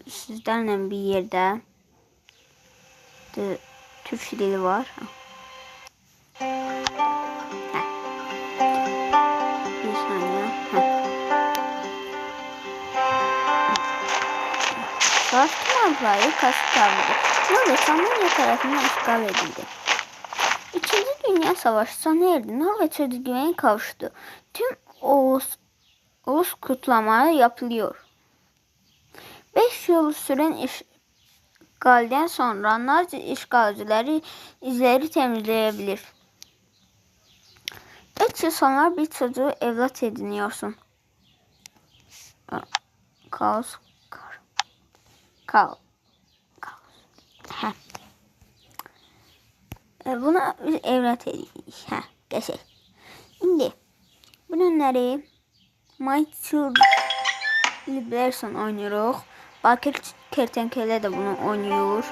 sizlerle bir yerde Türk dili var. Bir saniye. Savaştırmaları kasıt aldı. Norveç Almanya tarafından işgal edildi. İkinci Dünya Savaşı sona erdi. Norveç özgüvene kavuştu. Tüm ulus kutlamaları yapılıyor. 5 yıl süren işgalden sonra Nazi işgalcileri izleri temizleyebilir. 3 yıl sonra bir çocuğu evlat ediniyorsun. Kaos. Buna biz evlat edinik. Geçelim. Şimdi bunları Michael Liberson oynuyoruz. Bakır Kertenkele de bunu oynuyor.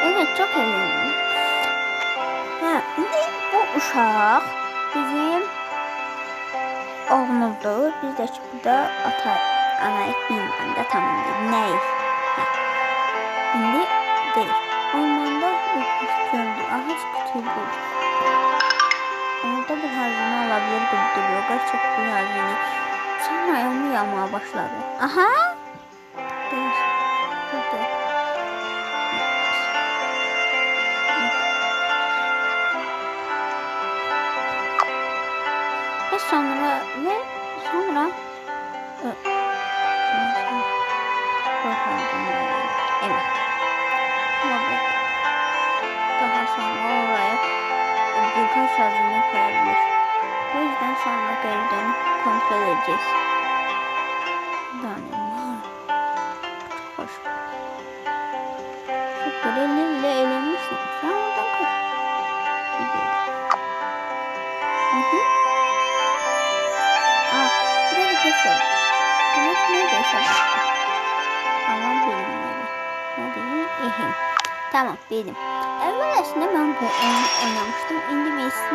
Evet, çok eğlenceli. Şimdi bu uşaq bizim oğlumuzdur. Biz de burada anayıq bilməm də tamam deyil. Nəyik? Şimdi deyil. Ormanda bir gördü. Ağac kütüldü. Orada bir hazine olabilir gibi gerçek bir hazine. Sonra onu yağmaya başladı. Aha! Deyil. Sonra evet. Daha sonra oraya birkaç hazine koyabilir. Bu yüzden sonra geri dönüp kontrol edeceğiz. Hoş. Çok görevli bile eğlenmişsin. Sen oradan koş. Biraz geçelim. Güneş neredeyse baktı. Tamam benim yani. Hadi tamam benim. Evvelesinde ben bu oyunu oynamıştım. Şimdi Messi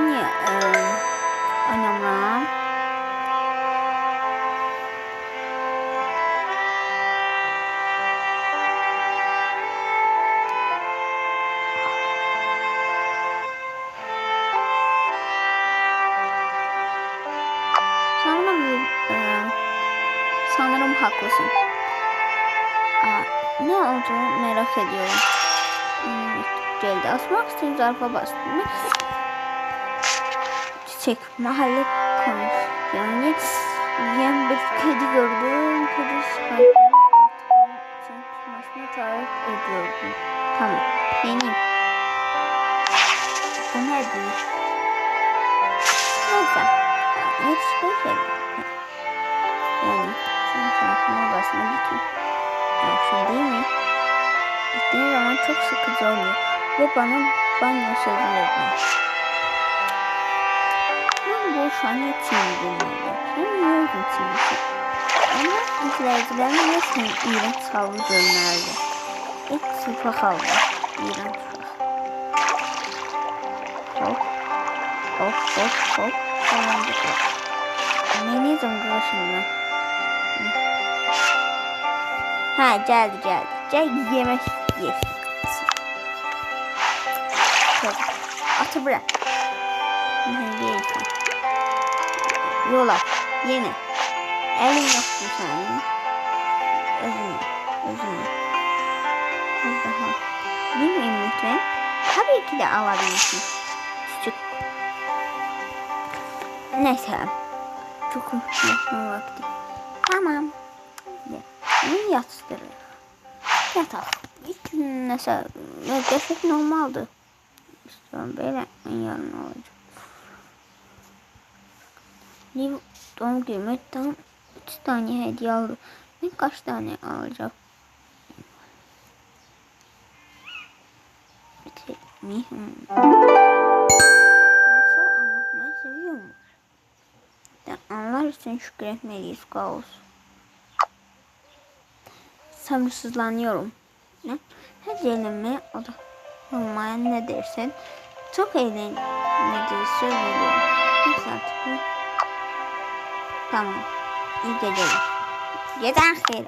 oynamam. Sanırım haklısın. Ne olduğunu merak ediyorum. Geldi. Asmak için zarfa bastım. Çiçek. Mahalle konuş. Yani yem bir kedi gördüm. Kedi sahibinin tutmasına tarif ediyordum. Tamam. Yeniyim. Bu ne değil? Neyse. Yetişmek geldi. Yani sen çalışma odasına gitme. Yoksa değil mi? Gittiğin zaman çok sıkıcı oluyor. Ve bana banyo sözü verdi. Ben bu şu an yetişmeyi bilmiyorum. Sen niye yetişmesin? Ama izleyicilerin resmen iğrenç savru gönderdi. İlk sınıfa kaldı. İğrenç uşaq. Hop. Ne zaman şimdi? Geldi. Gel yemek yes. Atı bırak. Yola. Yine. Elin yoktu senin. Özünü. Daha. Bilmiyorum lütfen. Tabii ki de alabilirsin. Küçük. Neyse. Çok yapma vakti. Tamam. Bunu yatıştırır. Yatak. İlk mesela gerçek normaldi. İstiyorum böyle yarın olacak. Liv doğum günüme tam 3 tane hediye aldı. Ben kaç tane alacak? Nasıl anlatmayı seviyor mu? Anlar için şükretmeliyiz kaos. Sabırsızlanıyorum. Ne? Hediyelenme o da olmaya ne dersin? Çok eğlenceli söz veriyorum. Neyse artık. Tamam. İyi geceler. Gecen hayır.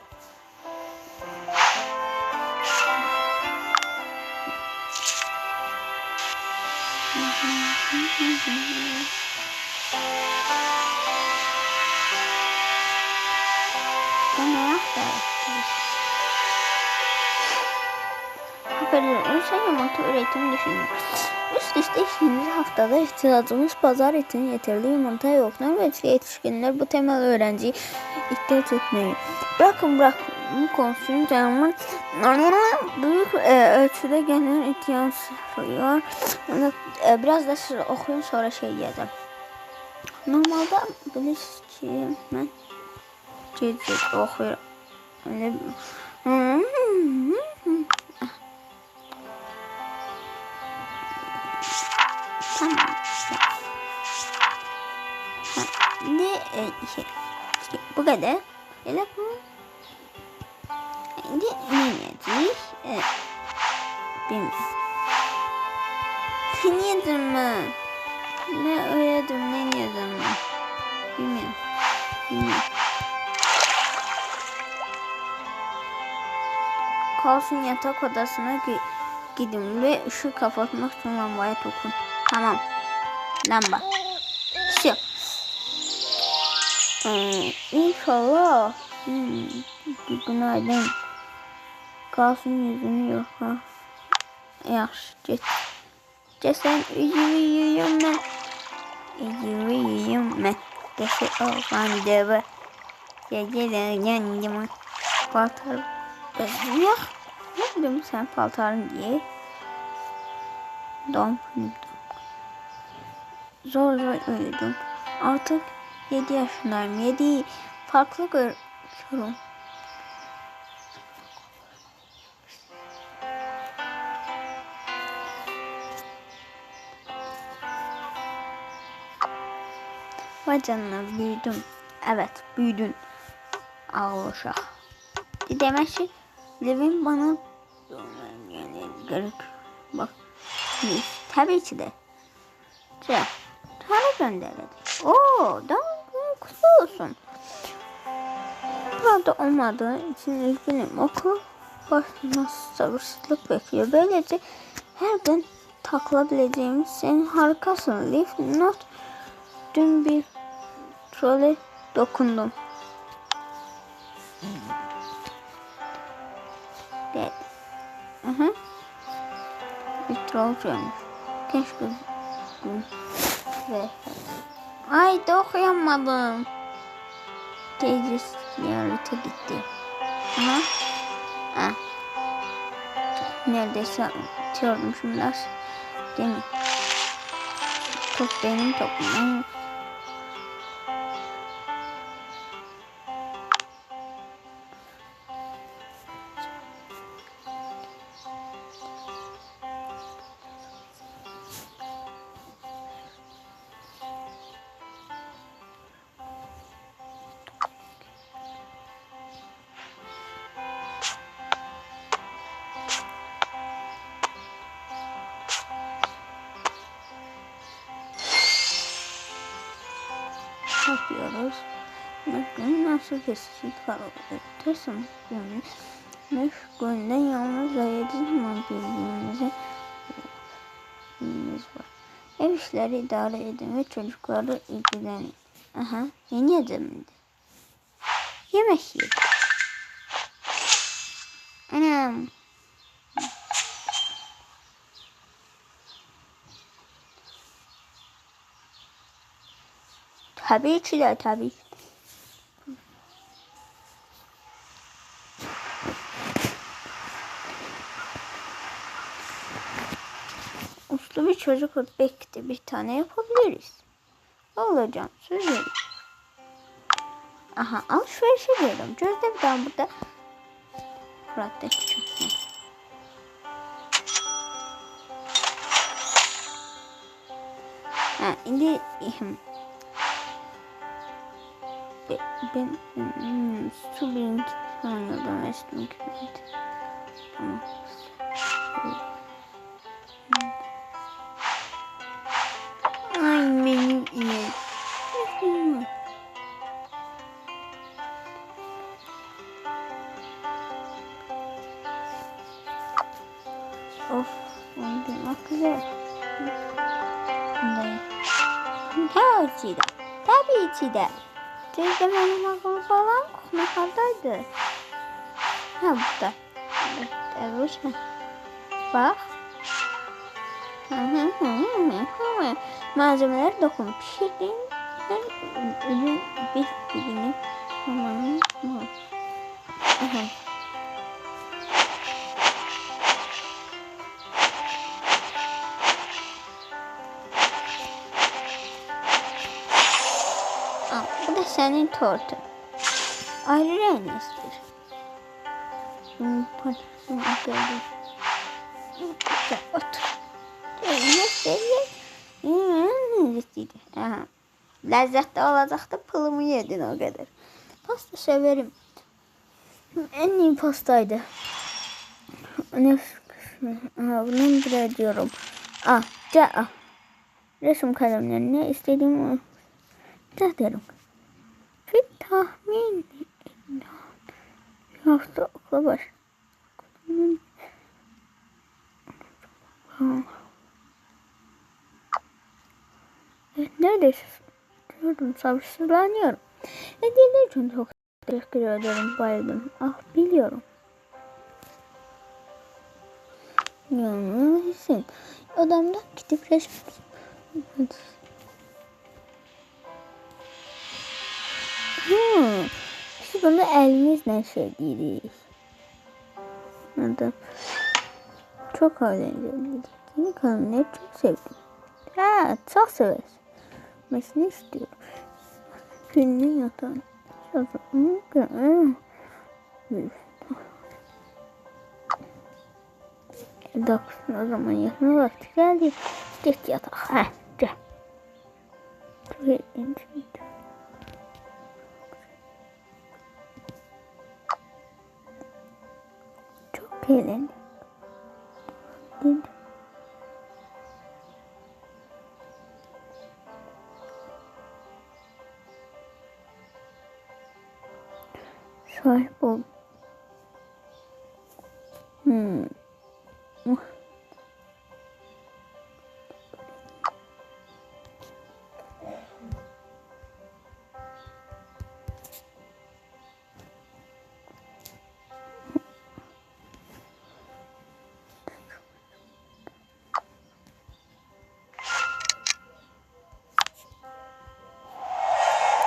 Haberler olsa yumurta üretimi düşünüyor. Üst üste ikinci haftada ihtiyacımız pazar için yeterli yumurta yok. Norveçli yetişkinler bu temel öğrenciyi ihtiyaç etmeyi. Bırakın bu konusunu canımın büyük ölçüde genel ihtiyaç var. Biraz da siz okuyun sonra şey diyeceğim. Normalde bilirsiniz ki ben gece okuyorum. Öyle tamam. Ne işte bu kadar. Öyle bu. Şimdi ne diyeceğiz? Bilmiyorum. Ne yedim ben? Ne öğrendim, ne yedim ben? Bilmiyorum. Kalsın yatak odasına gidin ve ışığı kapatmak için lambaya dokun. Tamam. Lamba. Şu. İnşallah. Günaydın. Kalsın yüzünü yok ha. Yaxşı. Sen uyuyum ben. Uyuyum ben. Geçi olsan deve. Geceler yanıma. Paltar. Yok. Ne bileyim sen paltarın diye. Zor uyudum. Artık 7 yaşındayım. 7 farklı görüyorum. Vay canına büyüdüm. Evet büyüdün. Ağlı uşaq. Demək ki, Levin bana yani gerek. Bak. Tabii ki de. Sana gönderdi. Doğum kutlu olsun. Burada olmadığı için üzgünüm. Okul başına sabırsızlık bekliyor. Böylece her gün takılabileceğimiz sen harikasın. Leaf Not. Dün bir trole dokundum. Evet. Bir troll görmüş. Keşke ve ay da okuyamadım. Teyze ziyarete gitti. Neredeyse atıyordum şimdi. Değil mi? Top benim topum. Yapıyoruz. Nasıl kesecek kalırtırsın? Meşgulde yalnız ayırdığı zaman birbirimize var. Ev işleri idare edin ve çocuklarla ilgilenin. Yeni adamıydı. Yemek yiyelim. Anam. Tabii ki de tabii. Uslu bir çocuk belki de bir tane yapabiliriz. Olacağım söz veriyorum. Alışverişe gidiyorum. Gözde bir daha burada. Fırat'taki çok. Şimdi ben su birinci sanıyordum. Tamam. Of, onu duymak güzel. Bundayım. Tabii ki de. Tabii ki de. Teyze benim akıllı falan kokmaklardaydı. Ha burada. Evet. Bak. Malzemeler dokun. Pişirdin. Ürün birini. Aman. Bu da senin tortun. Ayrı rengidir. Otur. Lezzetli olacaktı, pılımı yedin o kadar. Pasta severim. En iyi pastaydı. Bunu bile diyorum. Resim kalemlerine istediğim derim. Bir tahmin hafta okula baş. Neredeyse diyordum, sabırsızlanıyorum. Hediyeler için çok teşekkür ederim, bayıldım. Biliyorum. Yanılmışsın. Odamdan gidip resim. Biz bunu elimizle şey deyirik. Çok eğlenceli. Yeni kanalını çok sevdim. Çok severiz. Mesini istiyorum. Günlüğün yatağını. Doksun, o zaman yatma vakti geldi. Git yatağa. Gel. Çok eğlenceliydi. Çok eğlendim. Sahip ol.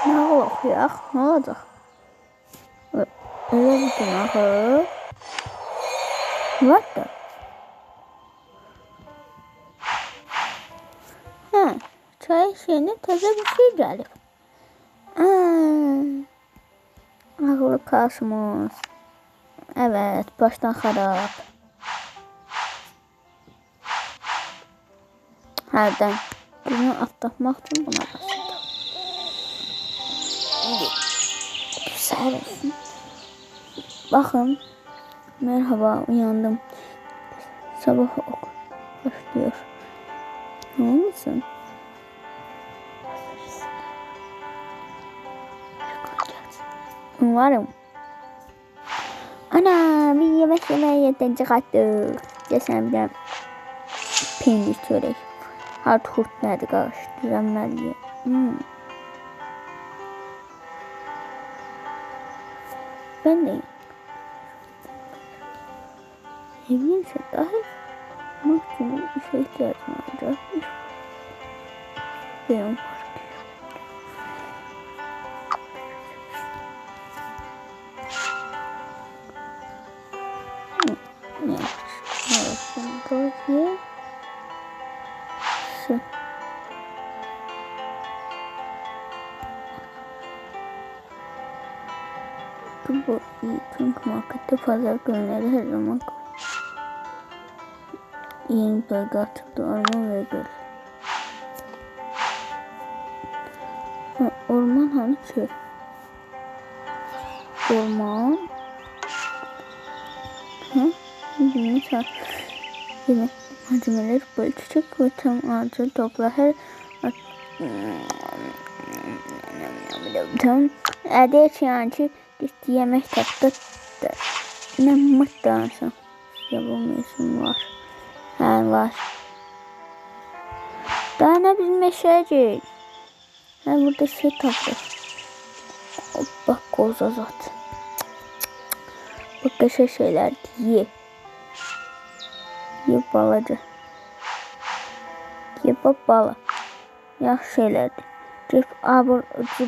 Ne olacak? Ne olacak? Öyle bir günahı. What the? Çay şeyine taze bir şey geldi. Akıllı kasmış. Evet, baştan harap. Hərdən bunu atlatmaq üçün buna basırdım. İndi səhər olsun. Bakın, merhaba, uyandım. Sabah ok başlıyor. Ne olmuşsun? Umarım. Ana, bir yemek yemeye yeterince kattık. Geçen bir peynir çörek. Hard hurt nerede karıştıranlar diye. Ben de evlenirse dahi maksimum işe ihtiyacım olacak. Benim bu iyi çünkü markette pazar günleri her zaman yeni bölge atıldı, orman ve göl. Orman hani çöl. Orman. Bunu yine malzemeler böyle çiçek ve tam ağacı topla her tam adet yani yemek taptı ne mutlusun yapamıyorsun var var. Daha ne biz meşəyə girik. Burada şey tapır. Bak koza zat. Bak qəşəng şeylərdir. Ye. Ye balaca. Ye bak bala. Yaxşı şeylərdir. Gep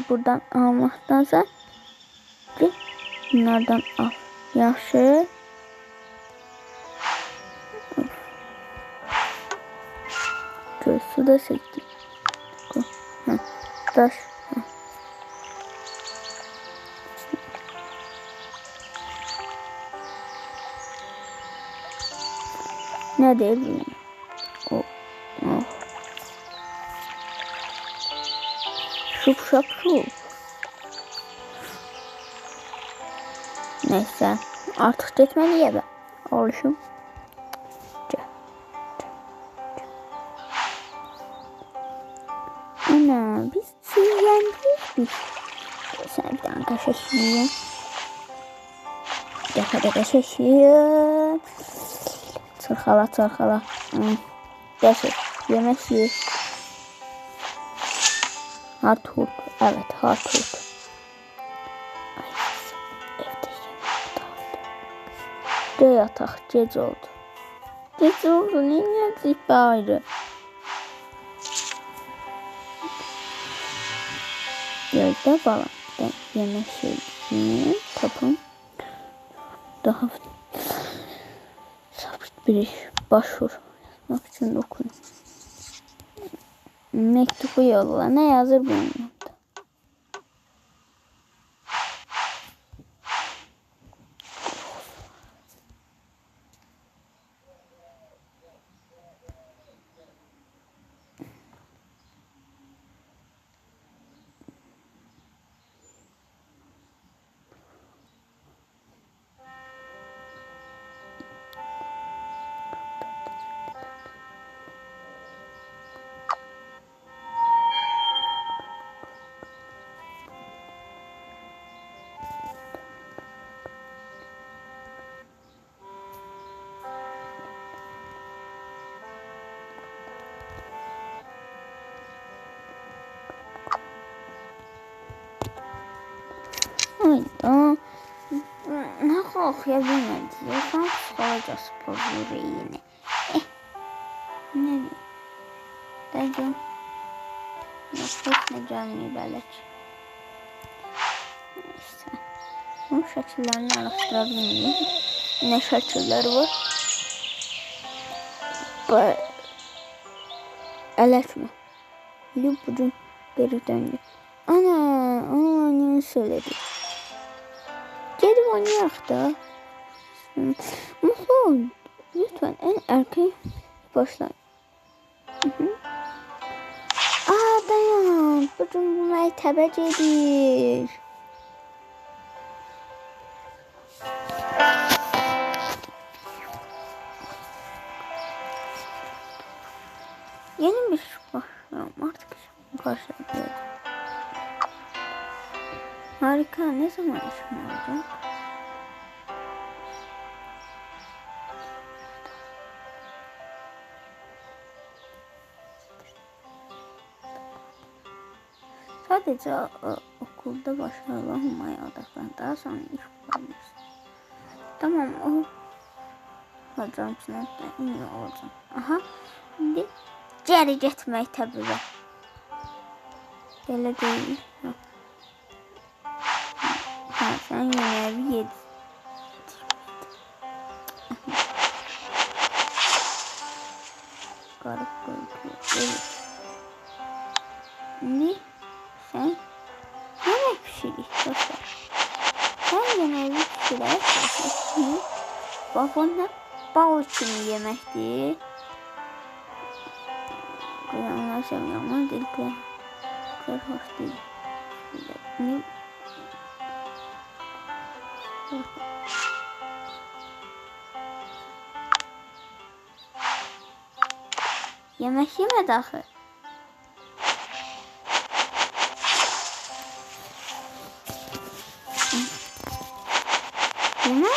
buradan almaqdansa gep bunlardan al. Yaxşı. Göz suda çəkdik. Daş. Ne diyebilirim? Şup şap şup. Neyse. Artık gitmeliye ben. Oluşum. Ana biz yendik. Sen bir tane kaşışıyım. Defada kaşışıyım. Çırxala çırxala. Geçir. Yemek ye. Hardhurt. Evet hardhurt. Ay evde yemek dağıldı. De yatak gece oldu. Gece oldu ne yazık bari. Gözde balam. Ben yemek yiyeyim. Tapın. Daha sabit bir iş. Başvur. Yazmak için okuyun. Mektubu yolla. Ne yazır bunun? Hayda. Ne kalkıyor bilmedi. Sen psikolojisi bozuyor yine. Ne diyeyim? Dayıcım. Nefret ne canlı belek. Neyse. Bunun şəkillərini araştırabilirim. Ne şəkilləri var? Ələşmə. Bilib bugün geri döndü. Ana ne söyledi? Gelip oynayaq da. Mutlu ol. Lütfen en erken başlayın. Dayan. Bugün bu məktəbə gedir. Yeni bir iş başlıyorum. Artık başlayabilirim. Harika. Ne zaman işim olacak? Sadece okulda başarılı olmaya odaklan. Daha sonra iş bulabilirsin. Tamam o. Hocam sınıfta iyi olacağım. Aha. Şimdi geri getmək təbii. Belə deyil. Sen yemeği yedin. Garip görünüyor. Ne? Sen yemek pişirirsin. Sen yemeği pişirirsin. Babamla bal için yemekti. Anlaşamıyorum ama dedikler hoş değil. Ne? Yemek yemedi axı. Yemek?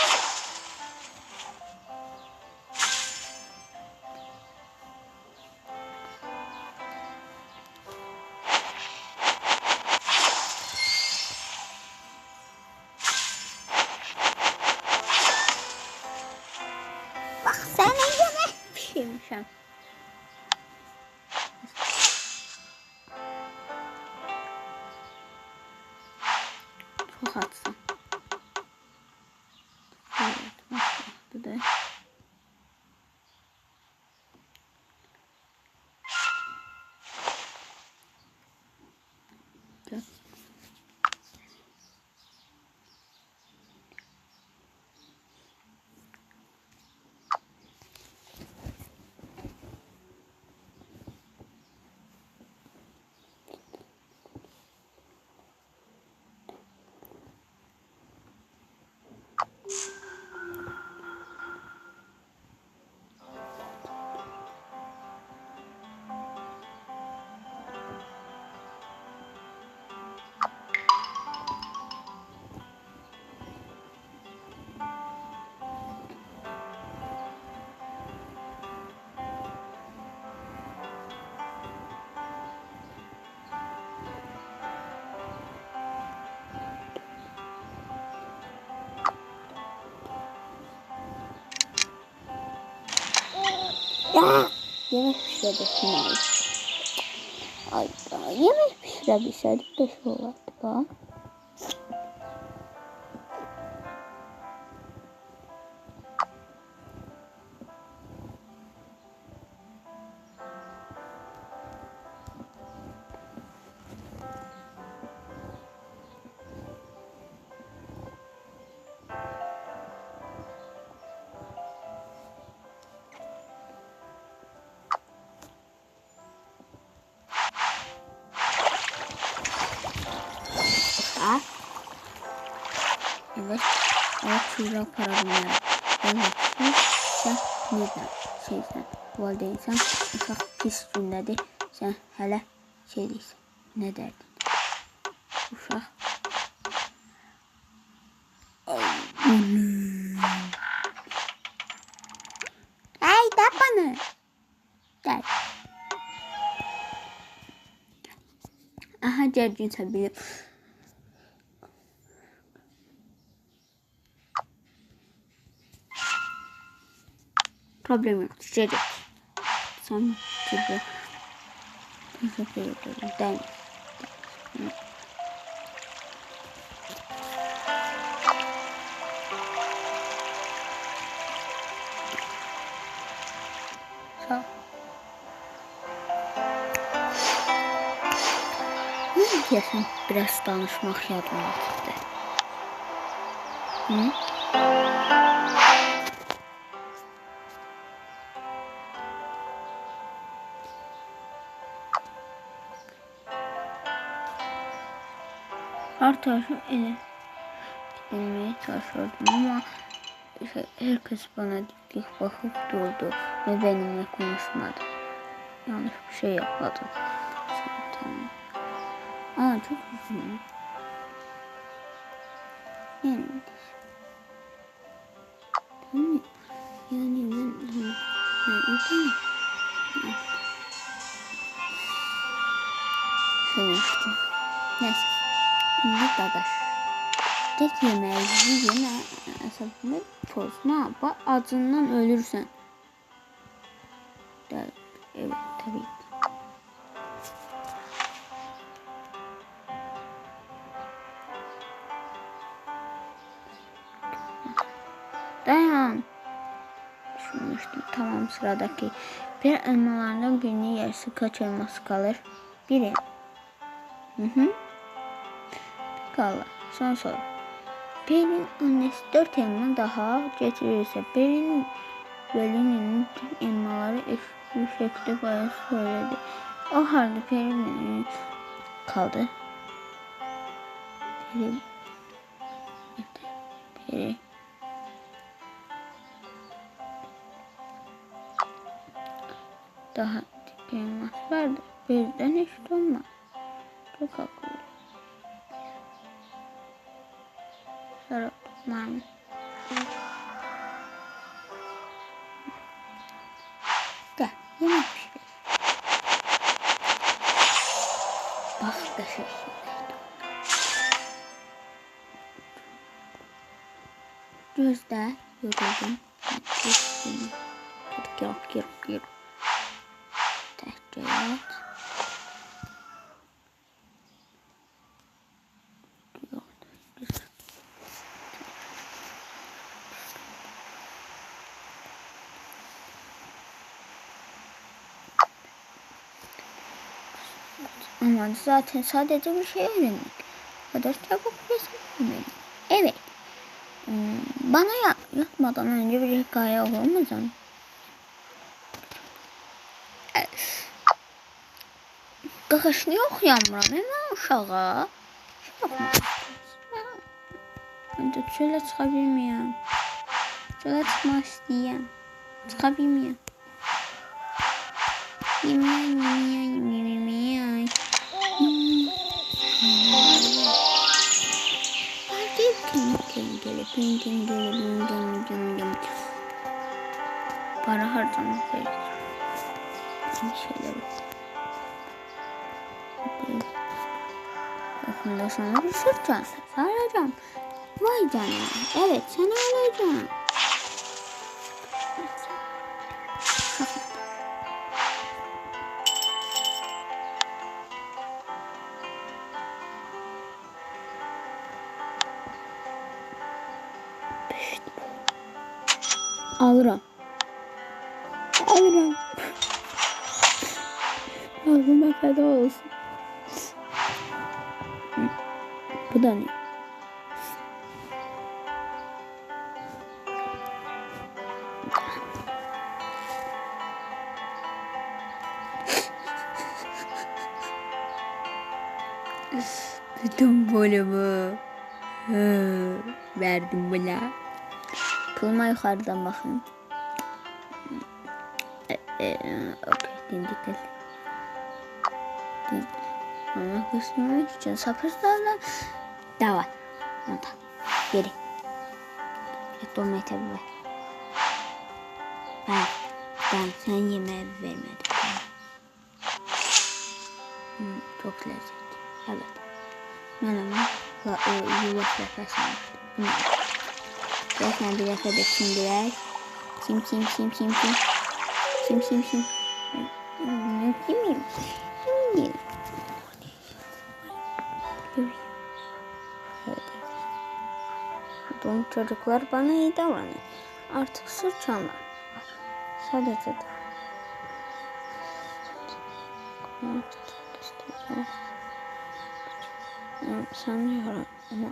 vermişəm. Çox atsın. Evet, bu da. Gel. Ya, yemek pişirebilsem. Ay da yemek pişirebilseydik de şu olardı bak. Evet. Evet şuradan para bulmayalım. Demek ki sen neden şeysən, valideysən, uşaq pis gündədir. Sən hələ şey deyirsən. Nə dərdin? Uşaq. Ay da bana. Gel. Aha cərcinsə bilib. Problem yok. Düşecek. Sen gibi. Teşekkür ederim. Ben. Sağ ol. Ne diyorsun? Biraz danışmak yadıma gitti. Hı? Arkadaşım ele gitmeye çalışıyordum ama herkes bana dik bakıp durdu ve benimle konuşmadı. Yanlış bir şey yapmadım. Tamam. Aa çok üzüldüm. Yani tamam. Yani ben söylemiştim. Neyse. Şimdi dadaş. Tek yemeği yeme hesabını pozma. Bak acından ölürsen. Evet tabii ki. Dayan. Düşünmüştüm. Tamam sıradaki. Bir elmalardan birini yerse kaç elması kalır? Biri. Kala. Son soru. Peri'nin annesi 4 elma daha getirirse Peri'nin Veli'nin tüm elmaları eşit şekilde bana söyledi. O halde Peri'nin kaldı. Peri daha elmas verdi. Peri'den eşit olmaz. Çok haklı. Sonra maymun. Gel yemek pişirelim. Bak da şey. Gözde yoruldum. Yok. Tehceyat. Ama zaten sadece bir şey öğrenmek. O kadar çabuk resim. Evet. Bana yatmadan önce bir hikaye olur mu canım? Qaqaşını oxuyamıram. Hemen uşağa. Mən də çölə çıxa bilmirəm. Çölə çıxmaq istəyirəm. Çıxa bilmirəm. Yemək. Para harcamak gerekir. Şeyler. Yakında sana bir sırt çantası alacağım. Vay canına. Evet, sana alacağım. Alırım. Ağzıma feda olsun. Bu da ne? Bütün bölümü verdim buna. Pılıma yukarıdan bakın. Okey, dikkat. Ama kısmı için sapırlarla devam. Ondan geri. Dolmayı tabi ver. Ben sen yemeği vermedim. Çok lezzetli. Evet. Ben ama yulaf nefesini yaptım. Zaten bir defa da kimdiler. Kim. Kimim? Bu çocuklar bana iyi davranıyor. Artık sırt çanlar. Sadece de. Sanıyorum ama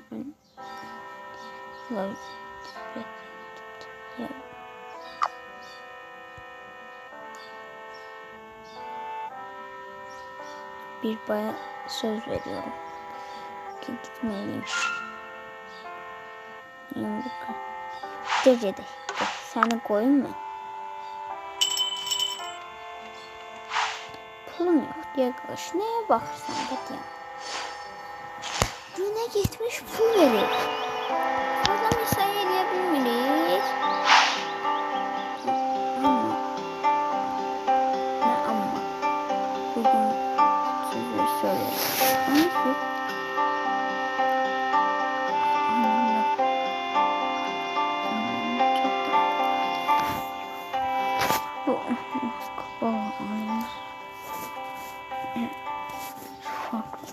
bir baya söz veriyorum ki gitmeliyim. Gece de seni koyayım mı? Pulum yok diye kış. Neye bakırsan git ya. Yine gitmiş pul verir. Orada mesai edebilmeliyiz. Ama bugün size söyleyeyim.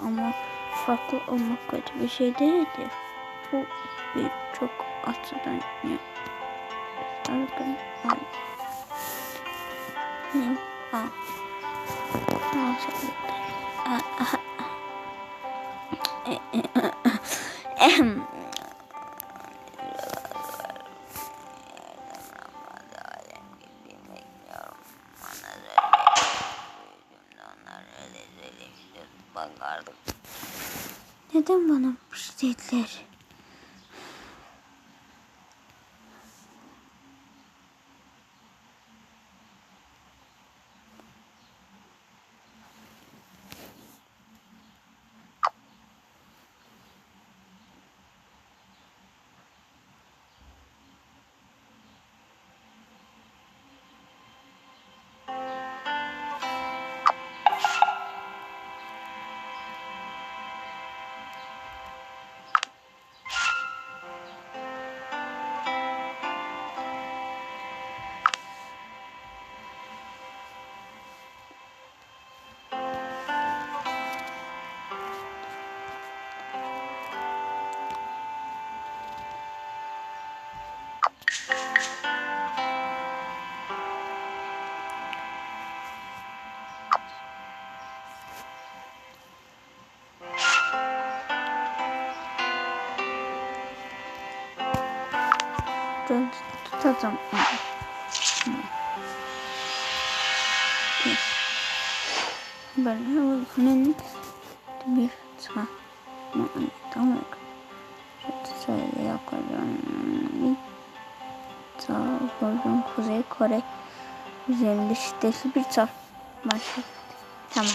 Ama farklı olmak kötü bir şey değildir. Bu bir çok açıdan ya. Sargın var. Ne? Neden bana bir şey dediler? atacağım. Böyle günün bir saat. Tamam. Şöyle yapacağım. Sağ Kuzey Kore üzerinde şiddetli bir başladı. Tamam.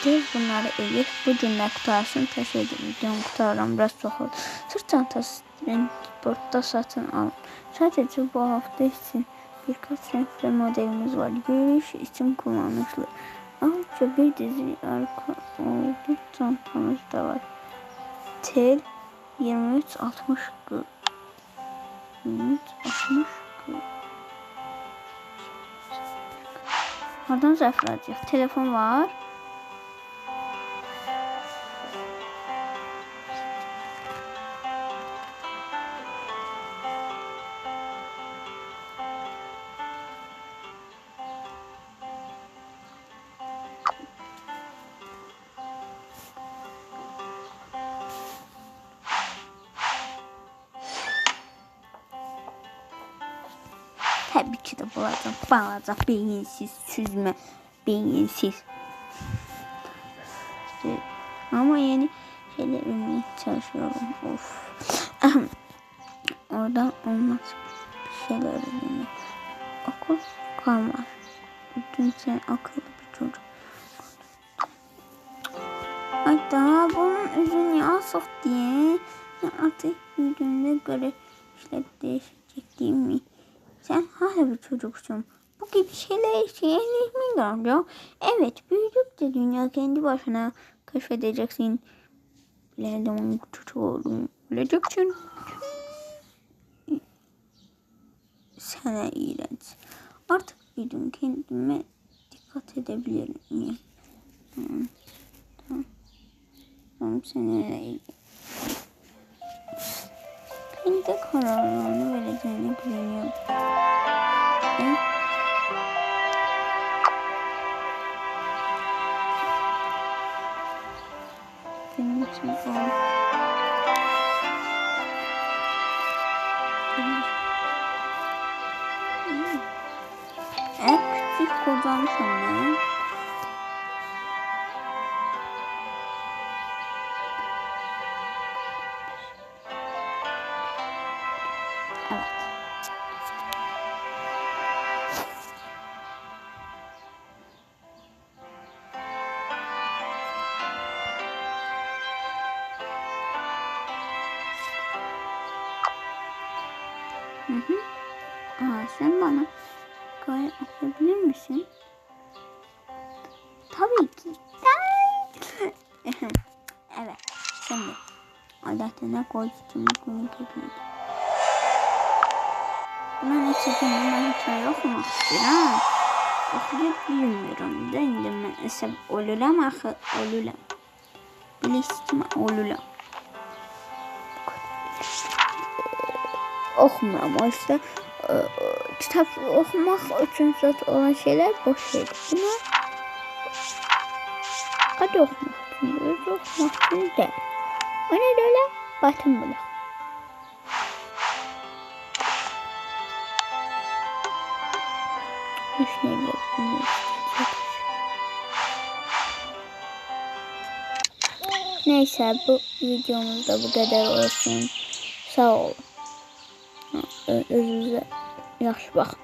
Biz bunları elip bu cümle kutarsın taşıyıcı videonun kutarım biraz çok oldu. Sırt çantası transportta satın alın. Sadece bu hafta için birkaç renkli modelimiz var. Görüş için kullanışlı. Ayrıca bir dizi arka oldu çantamız da var. Tel 2360 g. 2360 g. Oradan zarflayacağız. Telefon var. Tabii ki de bulacak beyinsiz süzme beyinsiz. İşte, ama yeni şeyler ürünmeye çalışıyorum. Of. Oradan olmaz bir şeyler ürünmeye. Okul kalmaz. Dün sen akıllı bir çocuk. Ay daha bunun üzerine asık diye artık büyüdüğüne göre işler değişecek değil mi? Sen hala bir çocuksun. Bu gibi şeyler mi ya? Evet, büyüdükçe dünya kendi başına keşfedeceksin. İleride onun çocuk olduğunu bileceksin. Sana iğrenç. Artık büyüdüm, kendime dikkat edebilir miyim? Tamam seninle ilgili. Kendi kararlarını vereceğine güveniyorum. Benim için bu. En küçük kocam sana. Evet. Sen bana hikaye okuyabilir misin? Tabii ki. Evet. Şimdi. Adetine koy çimliklerini kekledim. Buna ne çekeyim? Ben hikaye okumak istiyorum. Okuyup bilmiyorum. Dendim ben esef olulam axı olulam. Bilistim olulam. Oxumuram işte. Kitap okumak için zaten olan şeyler boş şeydir. Bunlar hadi okumak için diyoruz. Okumak için değil. O ne öyle? Batın bula. Neyse bu videomuzda bu kadar olsun. Sağ olun. Özünüze yaxşı baxın.